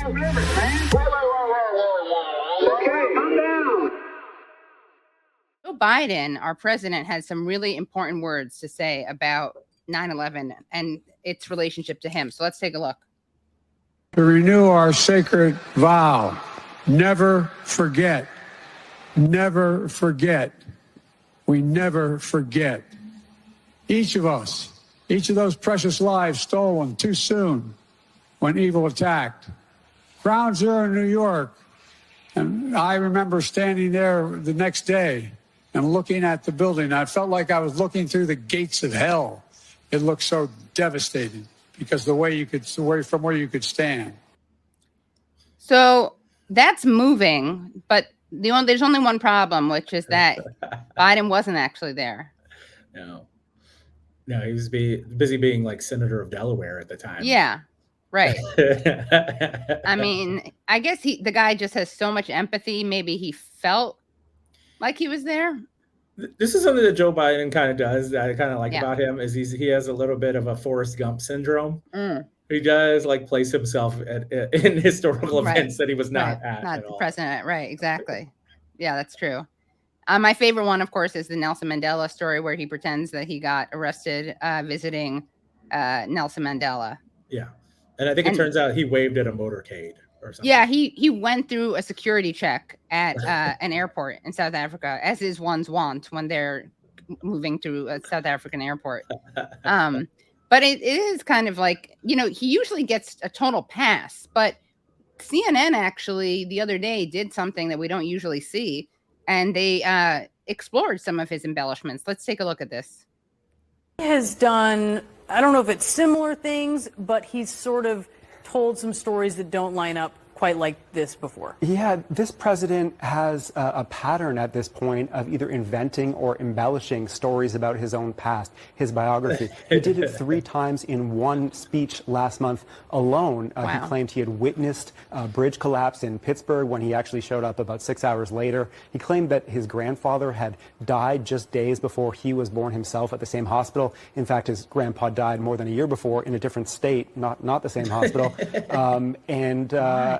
Joe Biden, our president, had some really important words to say about 9/11 and its relationship to him. So let's take a look. To renew our sacred vow, never forget, never forget. We never forget. Each of us, each of those precious lives stolen too soon when evil attacked. Ground Zero in New York. And I remember standing there the next day and looking at the building. I felt like I was looking through the gates of hell. It looked so devastating because from where you could stand. So that's moving, but there's only one problem, which is that Biden wasn't actually there. No, he was busy being like senator of Delaware at the time. Yeah, right. I mean, I guess the guy just has so much empathy. Maybe he felt like he was there. This is something that Joe Biden kind of does that I kind of like about him is he has a little bit of a Forrest Gump syndrome. He does like place himself in historical events that he was not at. Not the president, right? Exactly. Yeah, that's true. My favorite one, of course, is the Nelson Mandela story where he pretends that he got arrested visiting Nelson Mandela. Yeah, and I think it turns out he waved at a motorcade or something. Yeah, he went through a security check at an airport in South Africa, as is one's wont when they're moving through a South African airport. But it is kind of like, he usually gets a total pass, but CNN actually the other day did something that we don't usually see, and they explored some of his embellishments. Let's take a look at this. He has done, I don't know if it's similar things, but he's sort of told some stories that don't line up quite like this before. This president has a pattern at this point of either inventing or embellishing stories about his own past, his biography. He did it 3 times in one speech last month alone. Wow. He claimed he had witnessed a bridge collapse in Pittsburgh when he actually showed up about 6 hours later. He claimed that his grandfather had died just days before he was born himself at the same hospital. In fact, his grandpa died more than a year before in a different state, not the same hospital.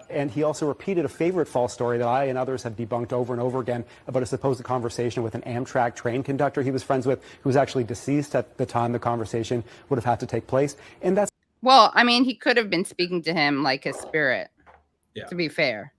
And he also repeated a favorite false story that I and others have debunked over and over again about a supposed conversation with an Amtrak train conductor he was friends with, who was actually deceased at the time the conversation would have had to take place. And that's... Well, I mean, he could have been speaking to him like his spirit, to be fair.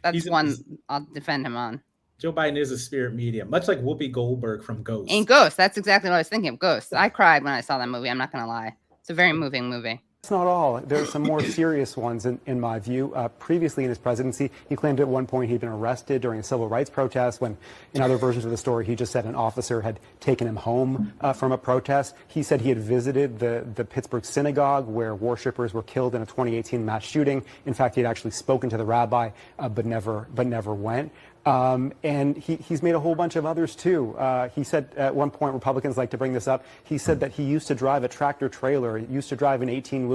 That's one I'll defend him on. Joe Biden is a spirit medium, much like Whoopi Goldberg from Ghost. In Ghost, that's exactly what I was thinking of, Ghost. I cried when I saw that movie, I'm not going to lie. It's a very moving movie. That's not all. There's some more serious ones in my view. Previously in his presidency, he claimed at one point he'd been arrested during a civil rights protest when, in other versions of the story, he just said an officer had taken him home from a protest. He said he had visited the Pittsburgh synagogue where worshippers were killed in a 2018 mass shooting. In fact, he had actually spoken to the rabbi, but never went. And he's made a whole bunch of others, too. He said at one point, Republicans like to bring this up, he said that he used to drive a tractor trailer, he used to drive an 18-wheeler.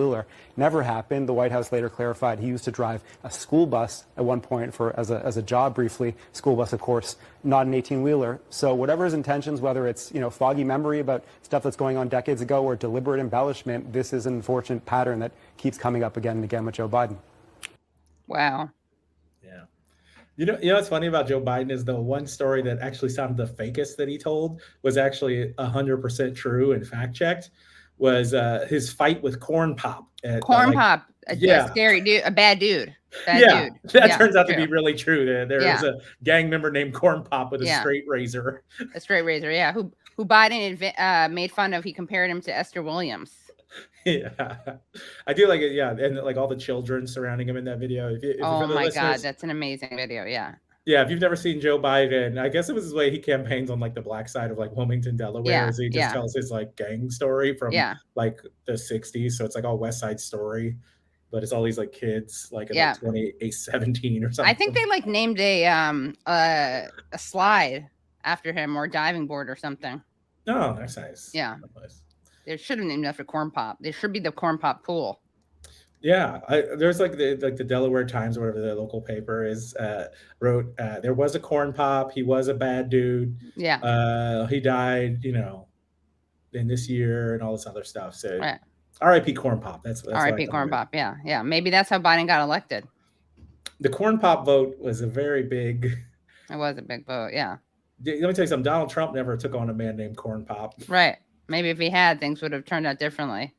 Never happened. The White House later clarified he used to drive a school bus at one point as a job briefly. School bus, of course, not an 18-wheeler. So whatever his intentions, whether it's foggy memory about stuff that's going on decades ago or deliberate embellishment, this is an unfortunate pattern that keeps coming up again and again with Joe Biden. Wow. Yeah. You know what's funny about Joe Biden is the one story that actually sounded the fakest that he told was actually 100% true and fact checked was his fight with Corn Pop. Corn Pop, a scary dude, a bad dude. That turns out to be really true. There was a gang member named Corn Pop with a straight razor. A straight razor, yeah. Who Biden made fun of. He compared him to Esther Williams. Yeah, I do like it. Yeah, and like all the children surrounding him in that video. Oh my God, that's an amazing video. Yeah. Yeah, if you've never seen Joe Biden, I guess it was his way he campaigns on like the black side of like Wilmington, Delaware. As he just tells his like gang story from like the 60s. So it's like all West Side Story, but it's all these like kids like in like 2017 or something. I think they like named a slide after him or a diving board or something. Oh, that's nice. Yeah. They should have named after Corn Pop. There should be the Corn Pop pool. Yeah, there's like the Delaware Times or whatever the local paper is wrote there was a Corn Pop. He was a bad dude. Yeah. He died, in this year and all this other stuff. So R.I.P. Corn Pop. That's R.I.P. Corn Pop. Yeah, yeah. Maybe that's how Biden got elected. The Corn Pop vote was a very big. It was a big vote. Yeah. Let me tell you something. Donald Trump never took on a man named Corn Pop. Right. Maybe if he had, things would have turned out differently.